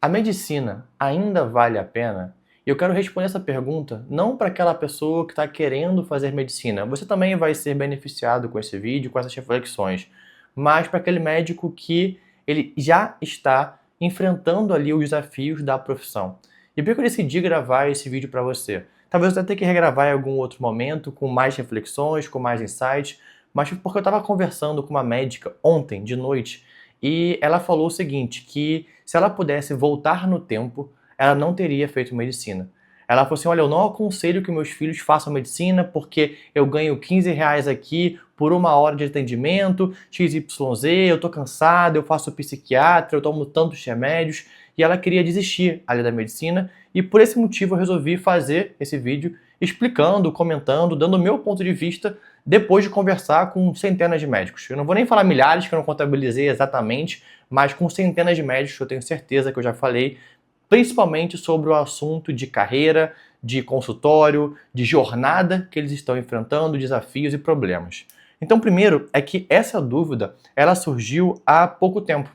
A medicina ainda vale a pena? E eu quero responder essa pergunta não para aquela pessoa que está querendo fazer medicina. Você também vai ser beneficiado com esse vídeo, com essas reflexões. Mas para aquele médico que ele já está enfrentando ali os desafios da profissão. E por que eu decidi gravar esse vídeo para você? Talvez eu tenha que regravar em algum outro momento, com mais reflexões, com mais insights, mas porque eu estava conversando com uma médica ontem de noite e ela falou o seguinte, que se ela pudesse voltar no tempo, ela não teria feito medicina. Ela falou assim, olha, eu não aconselho que meus filhos façam medicina porque eu ganho R$ 15 aqui por 1 hora de atendimento, XYZ, eu tô cansada, eu faço psiquiatra, eu tomo tantos remédios, e ela queria desistir ali da medicina, e por esse motivo eu resolvi fazer esse vídeo explicando, comentando, dando o meu ponto de vista depois de conversar com centenas de médicos. Eu não vou nem falar milhares, que eu não contabilizei exatamente, mas com centenas de médicos, eu tenho certeza que eu já falei, principalmente sobre o assunto de carreira, de consultório, de jornada que eles estão enfrentando, desafios e problemas. Então, primeiro é que essa dúvida, ela surgiu há pouco tempo,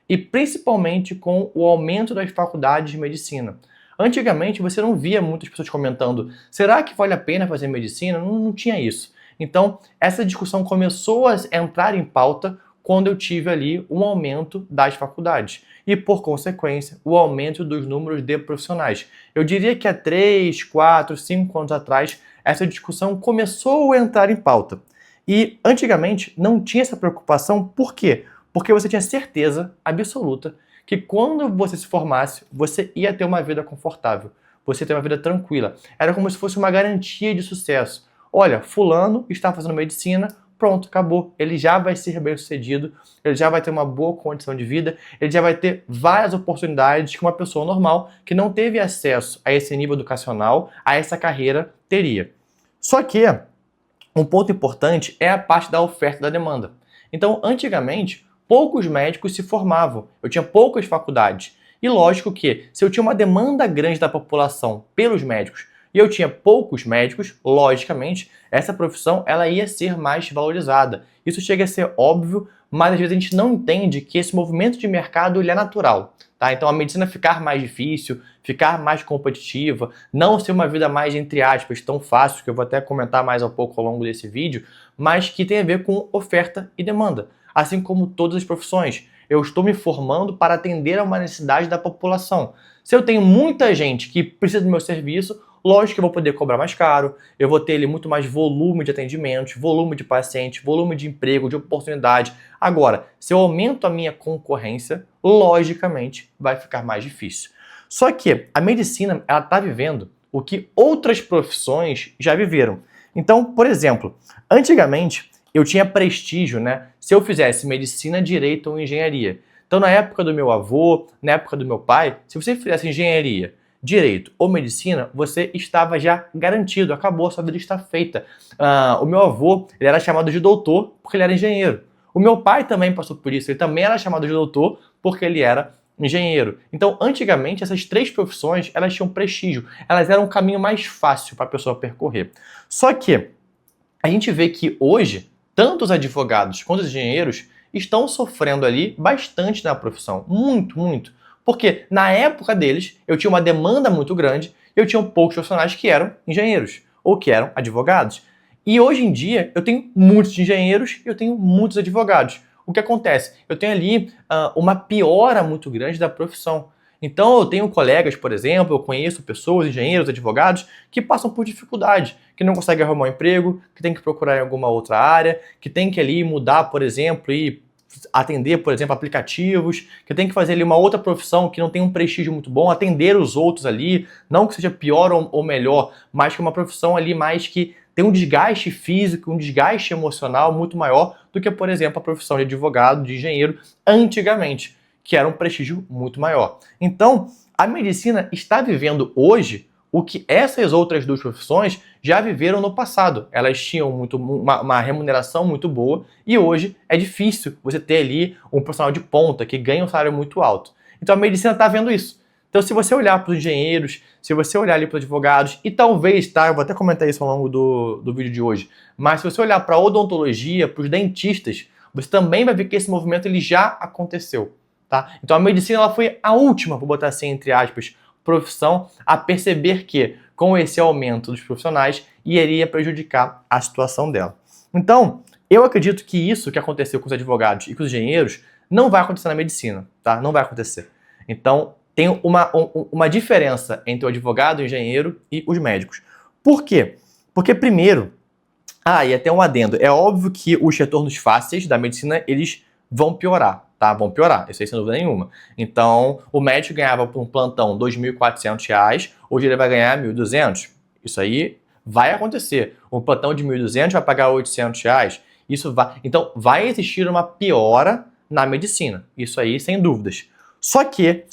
e principalmente com o aumento das faculdades de medicina. Antigamente você não via muitas pessoas comentando, será que vale a pena fazer medicina? Não tinha isso. Então, essa discussão começou a entrar em pauta quando eu tive ali um aumento das faculdades e, por consequência, o aumento dos números de profissionais. Eu diria que há 3, 4, 5 anos atrás, essa discussão começou a entrar em pauta. E, antigamente, não tinha essa preocupação. Por quê? Porque você tinha certeza absoluta que quando você se formasse, você ia ter uma vida confortável, você ia ter uma vida tranquila. Era como se fosse uma garantia de sucesso. Olha, fulano está fazendo medicina, pronto, acabou. Ele já vai ser bem-sucedido, ele já vai ter uma boa condição de vida, ele já vai ter várias oportunidades que uma pessoa normal, que não teve acesso a esse nível educacional, a essa carreira, teria. Só que um ponto importante é a parte da oferta e da demanda. Então, antigamente, poucos médicos se formavam, eu tinha poucas faculdades. E lógico que, se eu tinha uma demanda grande da população pelos médicos e eu tinha poucos médicos, logicamente, essa profissão ela ia ser mais valorizada. Isso chega a ser óbvio, mas às vezes a gente não entende que esse movimento de mercado ele é natural. Tá? Então a medicina ficar mais difícil, ficar mais competitiva, não ser uma vida mais, entre aspas, tão fácil, que eu vou até comentar mais um pouco ao longo desse vídeo, mas que tem a ver com oferta e demanda. Assim como todas as profissões. Eu estou me formando para atender a uma necessidade da população. Se eu tenho muita gente que precisa do meu serviço, lógico que eu vou poder cobrar mais caro, eu vou ter ali muito mais volume de atendimentos, volume de pacientes, volume de emprego, de oportunidade. Agora, se eu aumento a minha concorrência, logicamente vai ficar mais difícil. Só que a medicina ela está vivendo o que outras profissões já viveram. Então, por exemplo, antigamente eu tinha prestígio, né? Se eu fizesse medicina, direito ou engenharia. Então, na época do meu avô, na época do meu pai, se você fizesse engenharia, direito ou medicina, você estava já garantido, acabou, a sua vida está feita. O meu avô, ele era chamado de doutor porque ele era engenheiro. O meu pai também passou por isso, ele também era chamado de doutor porque ele era engenheiro. Então, antigamente, essas três profissões, elas tinham prestígio, elas eram um caminho mais fácil para a pessoa percorrer. Só que a gente vê que hoje, tanto os advogados quanto os engenheiros estão sofrendo ali bastante na profissão, muito, muito. Porque na época deles, eu tinha uma demanda muito grande, eu tinha poucos profissionais que eram engenheiros ou que eram advogados. E hoje em dia, eu tenho muitos engenheiros e eu tenho muitos advogados. O que acontece? Eu tenho ali uma piora muito grande da profissão. Então, eu tenho colegas, por exemplo, eu conheço pessoas, engenheiros, advogados, que passam por dificuldade, que não conseguem arrumar um emprego, que tem que procurar em alguma outra área, que tem que ali mudar, por exemplo, e atender, por exemplo, aplicativos, que tem que fazer ali uma outra profissão que não tem um prestígio muito bom, atender os outros ali, não que seja pior ou melhor, mas que é uma profissão ali mais que tem um desgaste físico, um desgaste emocional muito maior do que, por exemplo, a profissão de advogado, de engenheiro, antigamente, que era um prestígio muito maior. Então, a medicina está vivendo hoje o que essas outras duas profissões já viveram no passado. Elas tinham uma remuneração muito boa e hoje é difícil você ter ali um profissional de ponta que ganha um salário muito alto. Então a medicina está vendo isso. Então se você olhar para os engenheiros, se você olhar ali para os advogados e talvez, tá, eu vou até comentar isso ao longo do vídeo de hoje, mas se você olhar para a odontologia, para os dentistas, você também vai ver que esse movimento ele já aconteceu. tá? Então a medicina ela foi a última, vou botar assim entre aspas, profissão a perceber que com esse aumento dos profissionais iria prejudicar a situação dela. Então, eu acredito que isso que aconteceu com os advogados e com os engenheiros não vai acontecer na medicina, tá? Não vai acontecer. Então, tem uma diferença entre o advogado, o engenheiro e os médicos. Por quê? Porque primeiro, e até um adendo, é óbvio que os retornos fáceis da medicina, eles vão piorar, tá? Vão piorar, isso aí sem dúvida nenhuma. Então, o médico ganhava por um plantão R$ 2.400, hoje ele vai ganhar R$ 1.200. Isso aí vai acontecer. Um plantão de R$ 1.200 vai pagar R$ 800. Isso vai... Então, vai existir uma piora na medicina. Isso aí, sem dúvidas. Só que,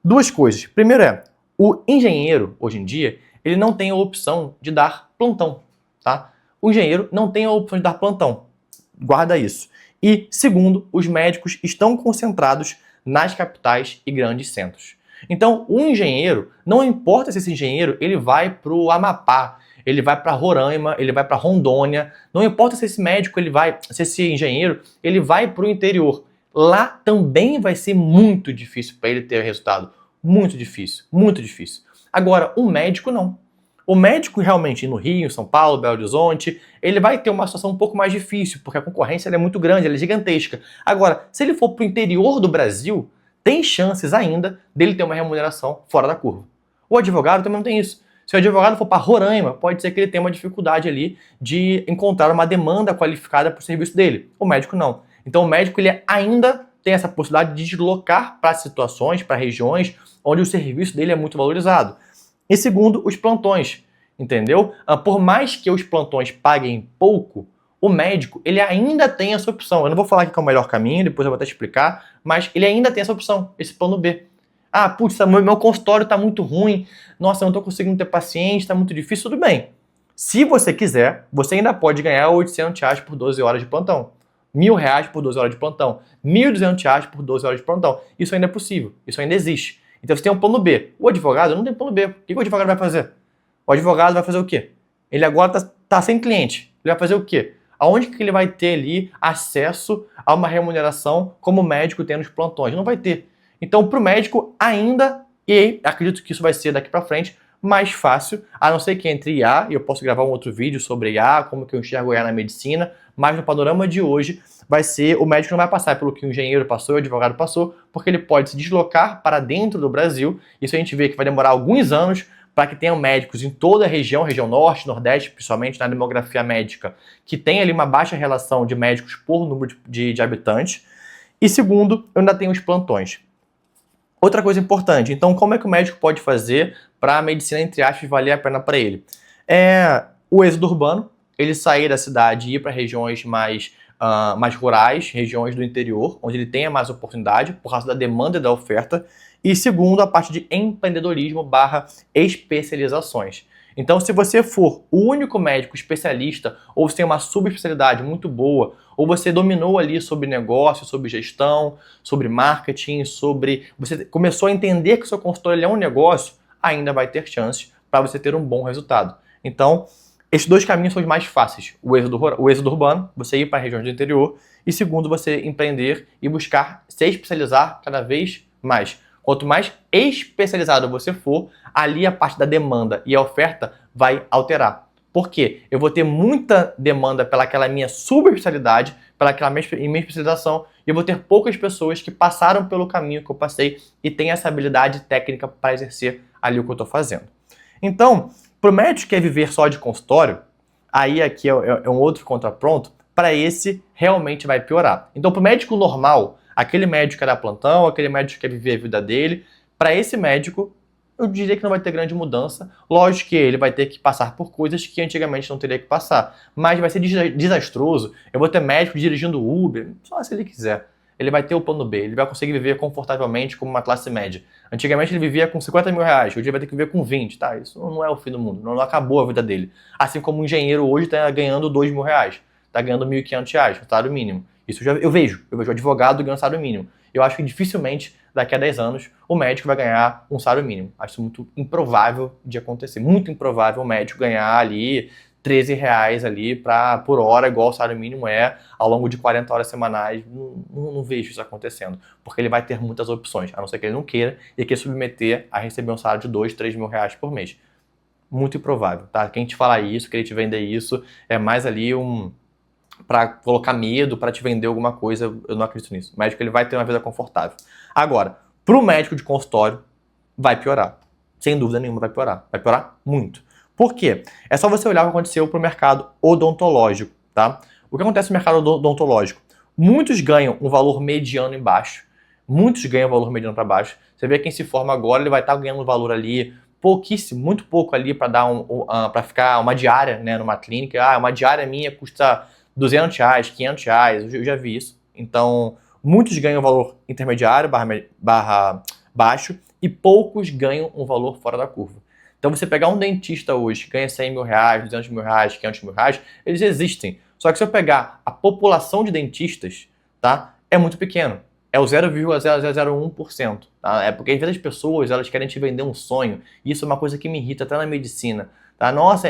duas coisas. Primeiro o engenheiro, hoje em dia, ele não tem a opção de dar plantão, tá? O engenheiro não tem a opção de dar plantão. Guarda isso. E, segundo, os médicos estão concentrados nas capitais e grandes centros. Então, o engenheiro, não importa se esse engenheiro ele vai para o Amapá, ele vai para Roraima, ele vai para Rondônia, não importa se esse médico se esse engenheiro ele vai para o interior. Lá também vai ser muito difícil para ele ter resultado. Muito difícil, muito difícil. Agora, um médico não. O médico realmente no Rio, em São Paulo, Belo Horizonte, ele vai ter uma situação um pouco mais difícil, porque a concorrência é muito grande, ela é gigantesca. Agora, se ele for para o interior do Brasil, tem chances ainda dele ter uma remuneração fora da curva. O advogado também não tem isso. Se o advogado for para Roraima, pode ser que ele tenha uma dificuldade ali de encontrar uma demanda qualificada para o serviço dele. O médico não. Então o médico ele ainda tem essa possibilidade de deslocar para situações, para regiões onde o serviço dele é muito valorizado. E segundo, os plantões, entendeu? Por mais que os plantões paguem pouco, o médico ele ainda tem essa opção. Eu não vou falar que é o melhor caminho, depois eu vou até explicar, mas ele ainda tem essa opção, esse plano B. Putz, meu consultório está muito ruim, nossa, eu não estou conseguindo ter paciente, está muito difícil, tudo bem. Se você quiser, você ainda pode ganhar R$ 800 por 12 horas de plantão. R$ 1.000 por 12 horas de plantão. R$ 1.200 por 12 horas de plantão. Isso ainda é possível, isso ainda existe. Então você tem um plano B. O advogado não tem plano B. O que o advogado vai fazer? O advogado vai fazer o quê? Ele agora está sem cliente. Ele vai fazer o quê? Aonde que ele vai ter ali acesso a uma remuneração como o médico tem nos plantões? Não vai ter. Então, para o médico, ainda, e acredito que isso vai ser daqui para frente, mais fácil, a não ser que entre IA, e eu posso gravar um outro vídeo sobre IA, como que eu enxergo IA na medicina, mas no panorama de hoje vai ser, o médico não vai passar pelo que o engenheiro passou, o advogado passou, porque ele pode se deslocar para dentro do Brasil. Isso a gente vê que vai demorar alguns anos para que tenham médicos em toda a região norte, nordeste, principalmente na demografia médica, que tem ali uma baixa relação de médicos por número de habitantes. E segundo, eu ainda tenho os plantões. Outra coisa importante, então como é que o médico pode fazer para a medicina, entre aspas, valer a pena para ele? O êxodo urbano, ele sair da cidade e ir para regiões mais rurais, regiões do interior, onde ele tenha mais oportunidade por causa da demanda e da oferta. E segundo, a parte de empreendedorismo / especializações. Então, se você for o único médico especialista, ou você tem uma subespecialidade muito boa, ou você dominou ali sobre negócio, sobre gestão, sobre marketing, você começou a entender que o seu consultório é um negócio, ainda vai ter chances para você ter um bom resultado. Então, esses dois caminhos são os mais fáceis. O êxodo urbano, você ir para regiões do interior, e segundo, você empreender e buscar se especializar cada vez mais. Quanto mais especializado você for, ali a parte da demanda e a oferta vai alterar. Por quê? Eu vou ter muita demanda pelaquela minha subespecialidade, pelaquela minha especialização, e eu vou ter poucas pessoas que passaram pelo caminho que eu passei e têm essa habilidade técnica para exercer ali o que eu estou fazendo. Então, para o médico que quer viver só de consultório, aí aqui é um outro contraponto, para esse realmente vai piorar. Então, para o médico normal, aquele médico que dá plantão, aquele médico que quer viver a vida dele, para esse médico, eu diria que não vai ter grande mudança. Lógico que ele vai ter que passar por coisas que antigamente não teria que passar, mas vai ser desastroso. Eu vou ter médico dirigindo Uber, só se ele quiser. Ele vai ter o plano B, ele vai conseguir viver confortavelmente como uma classe média. Antigamente ele vivia com R$ 50.000, hoje ele vai ter que viver com 20, tá? Isso não é o fim do mundo, não acabou a vida dele. Assim como um engenheiro hoje está ganhando R$ 2.000, está ganhando R$ 1.500, o salário mínimo. Isso eu vejo advogado ganhando salário mínimo. Eu acho que dificilmente, daqui a 10 anos, o médico vai ganhar um salário mínimo. Acho isso muito improvável de acontecer. Muito improvável o médico ganhar ali R$ 13 ali por hora, igual o salário mínimo é, ao longo de 40 horas semanais. Não vejo isso acontecendo, porque ele vai ter muitas opções, a não ser que ele não queira e queira submeter a receber um salário de R$ 2, R$ 3 mil por mês. Muito improvável, tá? Quem te falar isso, querer te vender isso, é mais ali para colocar medo, para te vender alguma coisa. Eu não acredito nisso. O médico ele vai ter uma vida confortável. Agora, para o médico de consultório, vai piorar. Sem dúvida nenhuma vai piorar. Vai piorar muito. Por quê? É só você olhar o que aconteceu para o mercado odontológico, tá? O que acontece no mercado odontológico? Muitos ganham um valor mediano embaixo, muitos ganham um valor mediano para baixo. Você vê quem se forma agora, ele vai estar ganhando um valor ali pouquíssimo, muito pouco ali para dar para ficar uma diária, né, numa clínica. Uma diária minha custa R$ 200, R$ 500, eu já vi isso. Então, muitos ganham um valor intermediário barra baixo e poucos ganham um valor fora da curva. Então, você pegar um dentista hoje que ganha R$ 100 mil, R$ 200 mil, R$ 500 mil, eles existem. Só que se eu pegar a população de dentistas, tá, é muito pequeno. É o 0,0001%. Tá? É porque às vezes as pessoas elas querem te vender um sonho. E isso é uma coisa que me irrita até na medicina. Tá? Nossa,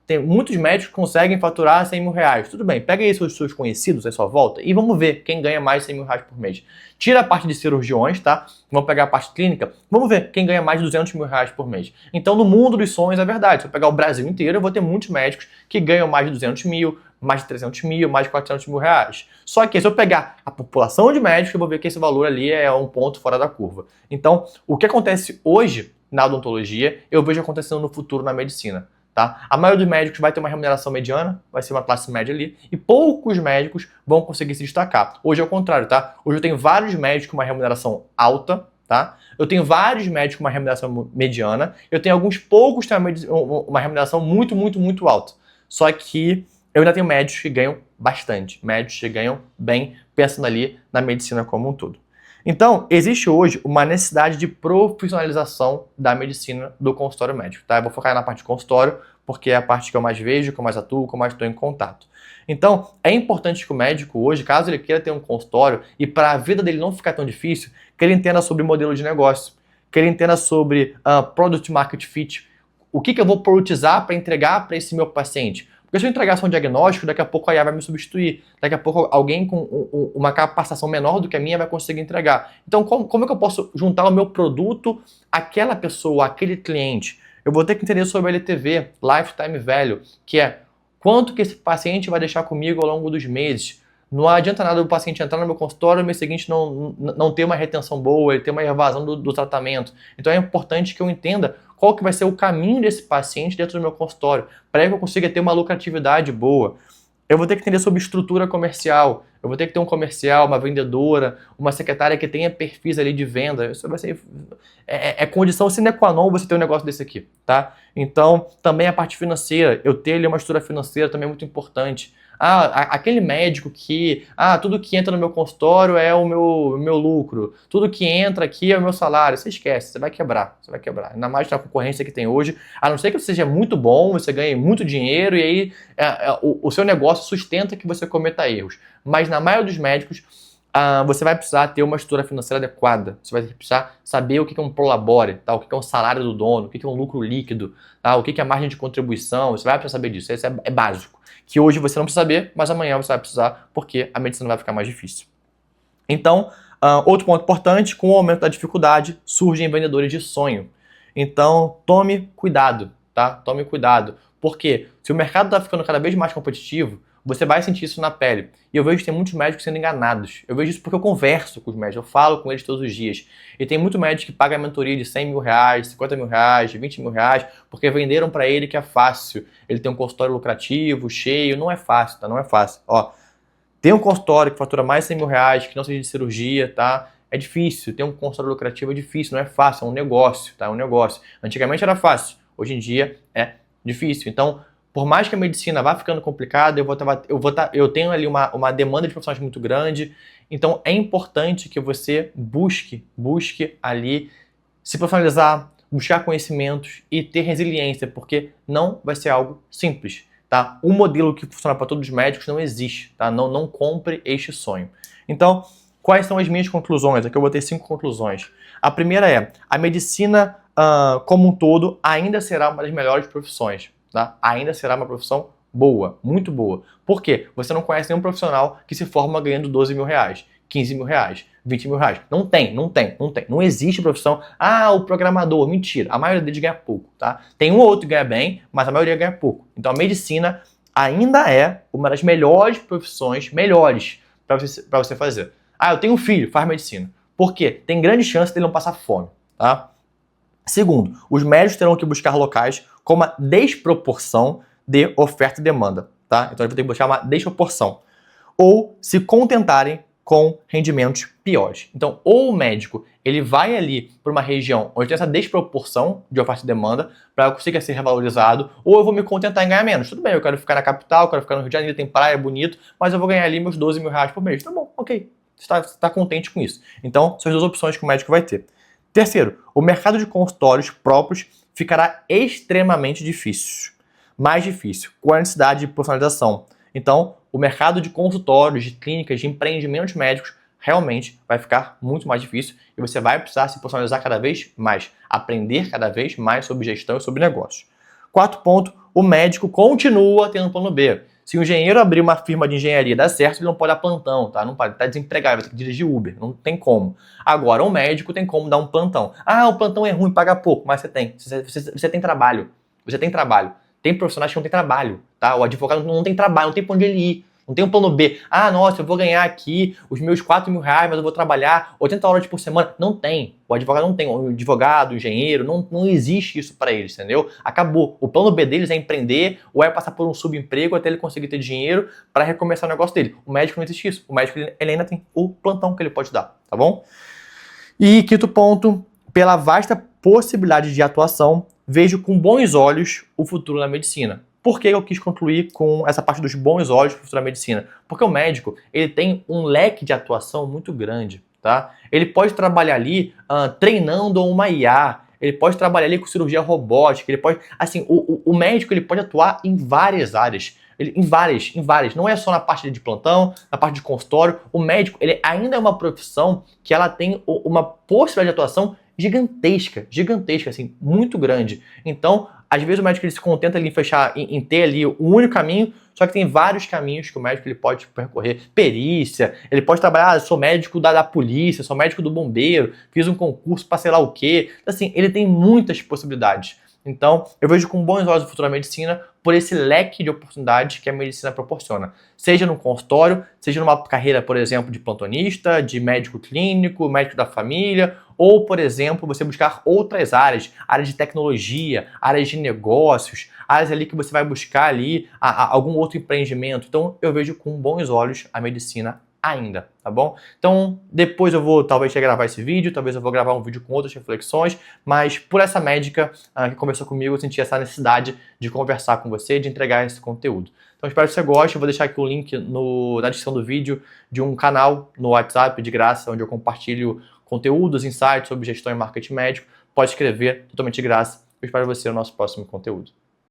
tem muitos médicos que conseguem faturar R$ 100 mil. Tudo bem, pega aí seus conhecidos à sua volta e vamos ver quem ganha mais de R$ 100 mil por mês. Tira a parte de cirurgiões, tá? Vamos pegar a parte clínica. Vamos ver quem ganha mais de R$ 200 mil por mês. Então, no mundo dos sonhos é verdade. Se eu pegar o Brasil inteiro, eu vou ter muitos médicos que ganham mais de 200 mil, mais de 300 mil, mais de 400 mil reais. Só que se eu pegar a população de médicos, eu vou ver que esse valor ali é um ponto fora da curva. Então, o que acontece hoje na odontologia, eu vejo acontecendo no futuro na medicina. Tá? A maioria dos médicos vai ter uma remuneração mediana, vai ser uma classe média ali, e poucos médicos vão conseguir se destacar. Hoje é o contrário, tá? Hoje eu tenho vários médicos com uma remuneração alta, tá? Eu tenho vários médicos com uma remuneração mediana, eu tenho alguns poucos que têm uma remuneração muito, muito, muito alta. Só que eu ainda tenho médicos que ganham bastante, médicos que ganham bem, pensando ali na medicina como um todo. Então, existe hoje uma necessidade de profissionalização da medicina do consultório médico, tá? Eu vou focar na parte de consultório, porque é a parte que eu mais vejo, que eu mais atuo, que eu mais estou em contato. Então, é importante que o médico hoje, caso ele queira ter um consultório, e para a vida dele não ficar tão difícil, que ele entenda sobre modelo de negócio, que ele entenda sobre Product Market Fit, o que eu vou produtizar para entregar para esse meu paciente. Porque se eu entregar só um diagnóstico, daqui a pouco a IA vai me substituir. Daqui a pouco alguém com uma capacitação menor do que a minha vai conseguir entregar. Então, como é que eu posso juntar o meu produto àquela pessoa, àquele cliente? Eu vou ter que entender sobre LTV, Lifetime Value, que é quanto que esse paciente vai deixar comigo ao longo dos meses. Não adianta nada o paciente entrar no meu consultório e no mês seguinte não ter uma retenção boa, ele ter uma evasão do tratamento. Então é importante que eu entenda qual que vai ser o caminho desse paciente dentro do meu consultório, para que eu consiga ter uma lucratividade boa. Eu vou ter que entender sobre estrutura comercial, eu vou ter que ter um comercial, uma vendedora, uma secretária que tenha perfis ali de venda. Isso vai ser condição sine qua non você ter um negócio desse aqui, tá? Então, também a parte financeira, eu ter ali uma estrutura financeira também é muito importante. Aquele médico que, tudo que entra no meu consultório é o meu lucro, tudo que entra aqui é o meu salário. Você esquece, você vai quebrar. Ainda mais na concorrência que tem hoje, a não ser que você seja muito bom, você ganhe muito dinheiro e aí o seu negócio sustenta que você cometa erros. Mas na maioria dos médicos, você vai precisar ter uma estrutura financeira adequada. Você vai precisar saber o que é um prolabore, tá? O que é um salário do dono, o que é um lucro líquido, tá? O que é a margem de contribuição. Você vai precisar saber disso. Isso é básico. Que hoje você não precisa saber, mas amanhã você vai precisar, porque a medicina vai ficar mais difícil. Então, outro ponto importante, com o aumento da dificuldade, surgem vendedores de sonho. Então, tome cuidado, tá? Tome cuidado. Porque se o mercado está ficando cada vez mais competitivo, você vai sentir isso na pele. E eu vejo que tem muitos médicos sendo enganados. Eu vejo isso porque eu converso com os médicos, eu falo com eles todos os dias. E tem muito médico que paga a mentoria de R$ 100 mil, R$ 50 mil, R$ 20 mil, porque venderam para ele que é fácil. Ele tem um consultório lucrativo, cheio. Não é fácil, tá? Não é fácil. Ó, tem um consultório que fatura mais de R$ 100 mil, que não seja de cirurgia, tá? É difícil. Ter um consultório lucrativo é difícil, não é fácil, é um negócio, tá? É um negócio. Antigamente era fácil, hoje em dia é difícil. Então, por mais que a medicina vá ficando complicada, eu tenho ali uma demanda de profissionais muito grande. Então, é importante que você busque ali se profissionalizar, buscar conhecimentos e ter resiliência, porque não vai ser algo simples, tá? Um modelo que funciona para todos os médicos não existe, tá? Não compre este sonho. Então, quais são as minhas conclusões? Aqui eu vou ter 5 conclusões. A primeira é, a medicina como um todo ainda será uma das melhores profissões. tá? Ainda será uma profissão boa, muito boa. Por quê? Você não conhece nenhum profissional que se forma ganhando 12 mil reais, 15 mil reais, 20 mil reais. Não tem. Não existe profissão. Ah, o programador. Mentira. A maioria deles ganha pouco, tá? Tem um ou outro que ganha bem, mas a maioria ganha pouco. Então a medicina ainda é uma das melhores profissões, melhores, para você fazer. Ah, eu tenho um filho, faz medicina. Por quê? Tem grande chance dele não passar fome, tá? Segundo, os médicos terão que buscar locais com uma desproporção de oferta e demanda, tá? Então, eles vão ter que buscar uma desproporção. Ou se contentarem com rendimentos piores. Então, ou o médico ele vai ali para uma região onde tem essa desproporção de oferta e demanda para eu conseguir ser revalorizado, ou eu vou me contentar em ganhar menos. Tudo bem, eu quero ficar na capital, eu quero ficar no Rio de Janeiro, tem praia, é bonito, mas eu vou ganhar ali meus 12 mil reais por mês. Tá bom, ok. Você está contente com isso. Então, são as duas opções que o médico vai ter. Terceiro, o mercado de consultórios próprios ficará extremamente difícil. Mais difícil, com a necessidade de personalização. Então, o mercado de consultórios, de clínicas, de empreendimentos médicos realmente vai ficar muito mais difícil e você vai precisar se personalizar cada vez mais, aprender cada vez mais sobre gestão e sobre negócios. Quarto ponto, o médico continua tendo plano B. Se o engenheiro abrir uma firma de engenharia e dar certo, ele não pode dar plantão, tá? Não pode, tá desempregado, vai ter que dirigir Uber, não tem como. Agora, um médico tem como dar um plantão. Ah, o plantão é ruim, paga pouco, mas você tem. Você tem trabalho. Você tem trabalho. Tem profissionais que não têm trabalho, tá? O advogado não tem trabalho, não tem pra onde ele ir. Não tem um plano B. Ah, nossa, eu vou ganhar aqui os meus 4 mil reais, mas eu vou trabalhar 80 horas por semana. Não tem. O advogado não tem. O advogado, o engenheiro, não existe isso para eles, entendeu? Acabou. O plano B deles é empreender ou é passar por um subemprego até ele conseguir ter dinheiro para recomeçar o negócio dele. O médico não existe isso. O médico ele ainda tem o plantão que ele pode dar, tá bom? E quinto ponto, pela vasta possibilidade de atuação, vejo com bons olhos o futuro na medicina. Por que eu quis concluir com essa parte dos bons olhos para o futuro da medicina? Porque o médico ele tem um leque de atuação muito grande, tá? Ele pode trabalhar ali treinando uma IA, ele pode trabalhar ali com cirurgia robótica, ele pode, assim, o médico ele pode atuar em várias áreas. Em várias. Não é só na parte de plantão, na parte de consultório. O médico ele ainda é uma profissão que ela tem uma possibilidade de atuação gigantesca, assim, muito grande. Então, às vezes o médico ele se contenta ali em ter ali um único caminho, só que tem vários caminhos que o médico ele pode percorrer. Perícia, ele pode trabalhar, sou médico da polícia, sou médico do bombeiro, fiz um concurso para sei lá o quê. Assim, ele tem muitas possibilidades. Então, eu vejo com bons olhos o futuro da medicina por esse leque de oportunidades que a medicina proporciona. Seja no consultório, seja numa carreira, por exemplo, de plantonista, de médico clínico, médico da família, ou, por exemplo, você buscar outras áreas de tecnologia, áreas de negócios, áreas ali que você vai buscar ali algum outro empreendimento. Então, eu vejo com bons olhos a medicina ainda, tá bom? Então, depois eu vou talvez gravar esse vídeo, talvez eu vou gravar um vídeo com outras reflexões, mas por essa médica que conversou comigo, eu senti essa necessidade de conversar com você, de entregar esse conteúdo. Então, espero que você goste, eu vou deixar aqui o link na descrição do vídeo de um canal no WhatsApp de graça, onde eu compartilho conteúdos, insights sobre gestão e marketing médico. Pode escrever, totalmente de graça. Eu espero você no nosso próximo conteúdo.